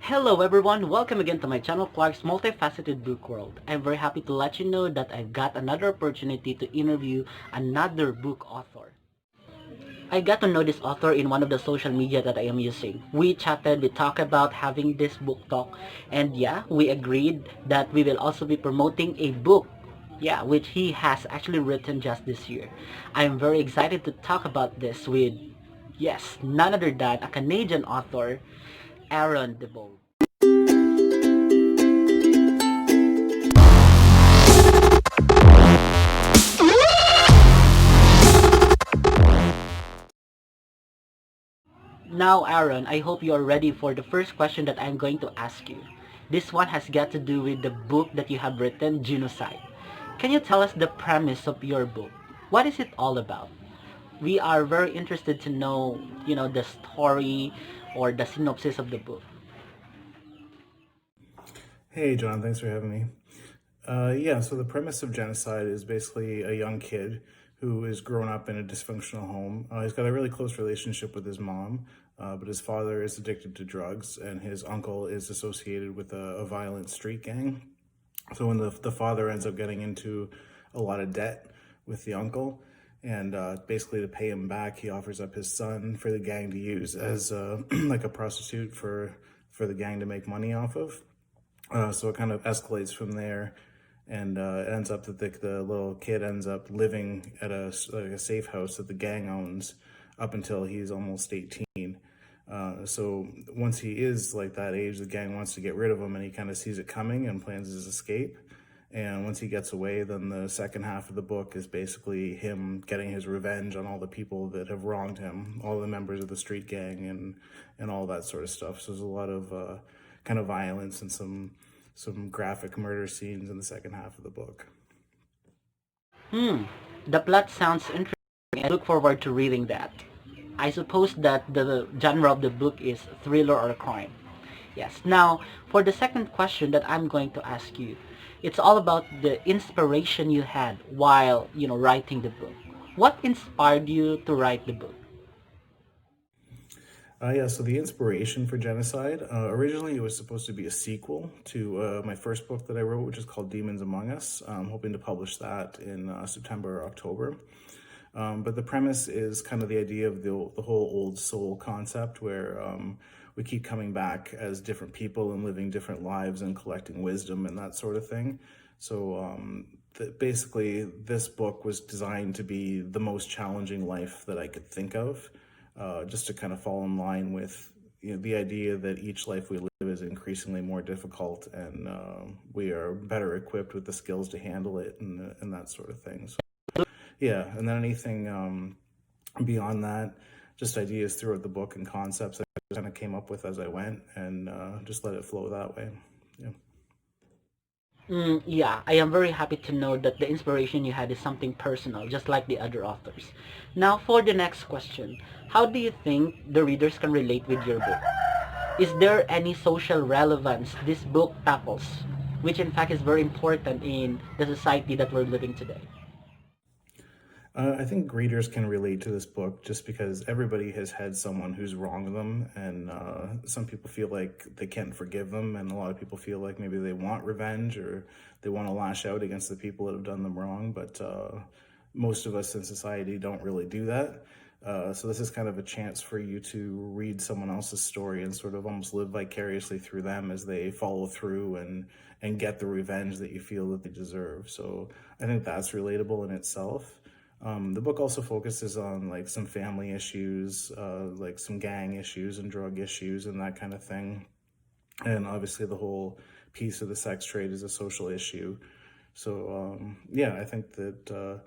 Hello everyone, welcome again to my channel, Clark's Multifaceted Book World. I'm very happy to let you know that I've got another opportunity to interview another book author. I got to know this author in one of the social media that I am using. We chatted, we talked about having this book talk, and yeah, we agreed that we will also be promoting a book, yeah, which he has actually written just this year. I'm very excited to talk about this with, yes, none other than a Canadian author, Aaron Lebold. Now, Aaron, I hope you are ready for the first question that I'm going to ask you. This one has got to do with the book that you have written, Genocide. Can you tell us the premise of your book? What is it all about? We are very interested to know, the story or the synopsis of the book. Hey, John, thanks for having me. Yeah, so the premise of Genocide is basically a young kid who is grown up in a dysfunctional home. He's got a really close relationship with his mom, but his father is addicted to drugs, and his uncle is associated with a violent street gang. So when the father ends up getting into a lot of debt with the uncle, and basically to pay him back, he offers up his son for the gang to use as like a prostitute for the gang to make money off of. So it kind of escalates from there, and it ends up that the little kid ends up living at like a safe house that the gang owns up until he's almost 18. So once he is like that age, the gang wants to get rid of him, and he kind of sees it coming and plans his escape. And once he gets away, then the second half of the book is basically him getting his revenge on all the people that have wronged him, all the members of the street gang, and all that sort of stuff. So there's a lot of kind of violence and some graphic murder scenes in the second half of the book. The plot sounds interesting. I look forward to reading that. I suppose that the genre of the book is thriller or crime. Yes. Now, for the second question that I'm going to ask you, it's all about the inspiration you had while, writing the book. What inspired you to write the book? Yeah, so the inspiration for Genocide, originally it was supposed to be a sequel to my first book that I wrote, which is called Demons Among Us. I'm hoping to publish that in September or October. But the premise is kind of the idea of the whole old soul concept where we keep coming back as different people and living different lives and collecting wisdom and that sort of thing. So basically, this book was designed to be the most challenging life that I could think of, just to kind of fall in line with the idea that each life we live is increasingly more difficult, and we are better equipped with the skills to handle it and that sort of thing. So yeah, and then anything beyond that, just ideas throughout the book and concepts I kind of came up with as I went, and just let it flow that way. Yeah. Yeah, I am very happy to know that the inspiration you had is something personal, just like the other authors. Now, for the next question, how do you think the readers can relate with your book? Is there any social relevance this book tackles, which in fact is very important in the society that we're living today? I think readers can relate to this book just because everybody has had someone who's wronged them, and some people feel like they can't forgive them, and a lot of people feel like maybe they want revenge or they want to lash out against the people that have done them wrong. But most of us in society don't really do that. So this is kind of a chance for you to read someone else's story and sort of almost live vicariously through them as they follow through and get the revenge that you feel that they deserve. So I think that's relatable in itself. The book also focuses on like some family issues, like some gang issues and drug issues and that kind of thing. And obviously the whole piece of the sex trade is a social issue. So yeah, I think that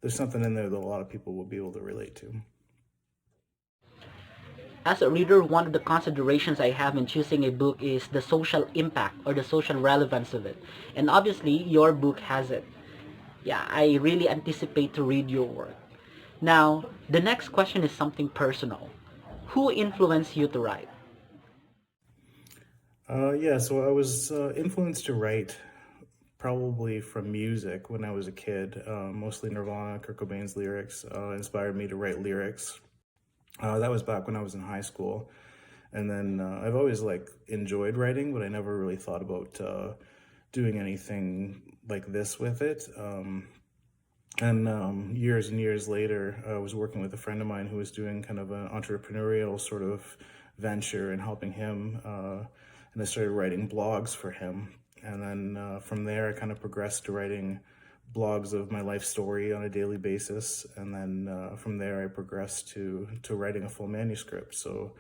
there's something in there that a lot of people will be able to relate to. As a reader, one of the considerations I have in choosing a book is the social impact or the social relevance of it. And obviously, your book has it. Yeah, I really anticipate to read your work. Now, the next question is something personal. Who influenced you to write? Yeah, so I was influenced to write probably from music when I was a kid. Mostly Nirvana, Kurt Cobain's lyrics inspired me to write lyrics. That was back when I was in high school. And then I've always like enjoyed writing, but I never really thought about doing anything like this with it. And years and years later, I was working with a friend of mine who was doing kind of an entrepreneurial sort of venture and helping him. And I started writing blogs for him. And then from there, I kind of progressed to writing blogs of my life story on a daily basis. And then from there, I progressed to writing a full manuscript. So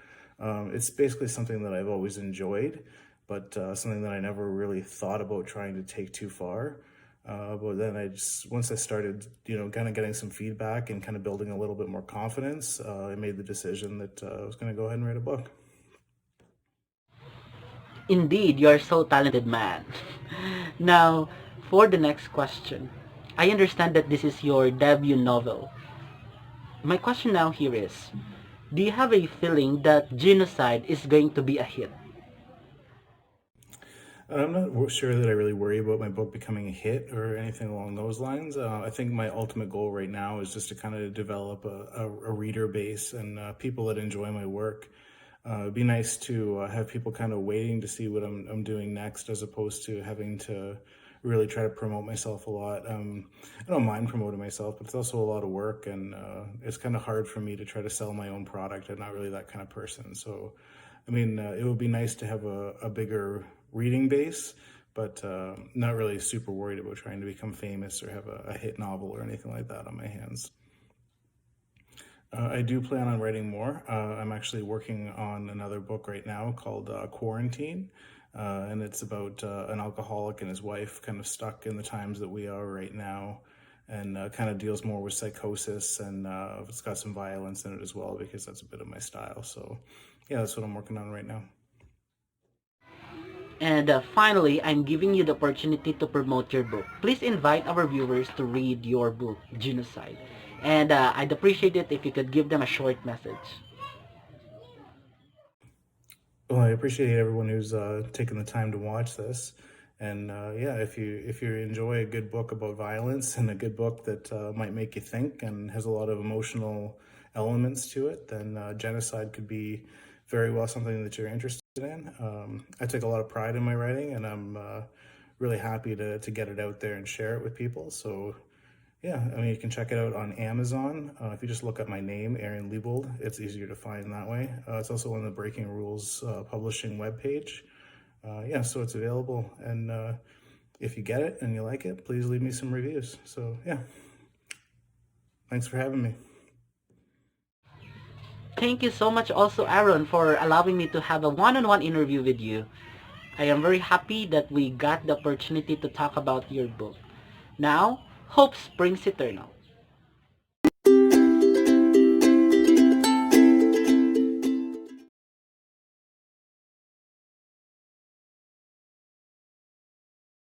it's basically something that I've always enjoyed, but something that I never really thought about trying to take too far. But then once I started, kind of getting some feedback and kind of building a little bit more confidence, I made the decision that I was going to go ahead and write a book. Indeed, you are so talented man. Now, for the next question. I understand that this is your debut novel. My question now here is, do you have a feeling that Genocide is going to be a hit? I'm not sure that I really worry about my book becoming a hit or anything along those lines. I think my ultimate goal right now is just to kind of develop a reader base and people that enjoy my work. It'd be nice to have people kind of waiting to see what I'm doing next, as opposed to having to really try to promote myself a lot. I don't mind promoting myself, but it's also a lot of work, and it's kind of hard for me to try to sell my own product. I'm not really that kind of person. So, I mean, it would be nice to have a bigger reading base, but not really super worried about trying to become famous or have a hit novel or anything like that on my hands. I do plan on writing more. I'm actually working on another book right now called Quarantine. And it's about an alcoholic and his wife kind of stuck in the times that we are right now, and kind of deals more with psychosis, and it's got some violence in it as well, because that's a bit of my style. So yeah, that's what I'm working on right now. And finally, I'm giving you the opportunity to promote your book. Please invite our viewers to read your book, Genocide. And I'd appreciate it if you could give them a short message. Well, I appreciate everyone who's taken the time to watch this. And yeah, if you enjoy a good book about violence and a good book that might make you think and has a lot of emotional elements to it, then Genocide could be very well something that you're interested in. I take a lot of pride in my writing, and I'm really happy to get it out there and share it with people. So yeah, I mean, you can check it out on Amazon. If you just look up my name, Aaron Lebold, it's easier to find that way. It's also on the Breaking Rules publishing webpage. Yeah, so it's available. And if you get it and you like it, please leave me some reviews. So yeah, thanks for having me. Thank you so much also, Aaron, for allowing me to have a one-on-one interview with you. I am very happy that we got the opportunity to talk about your book. Now, hope springs eternal.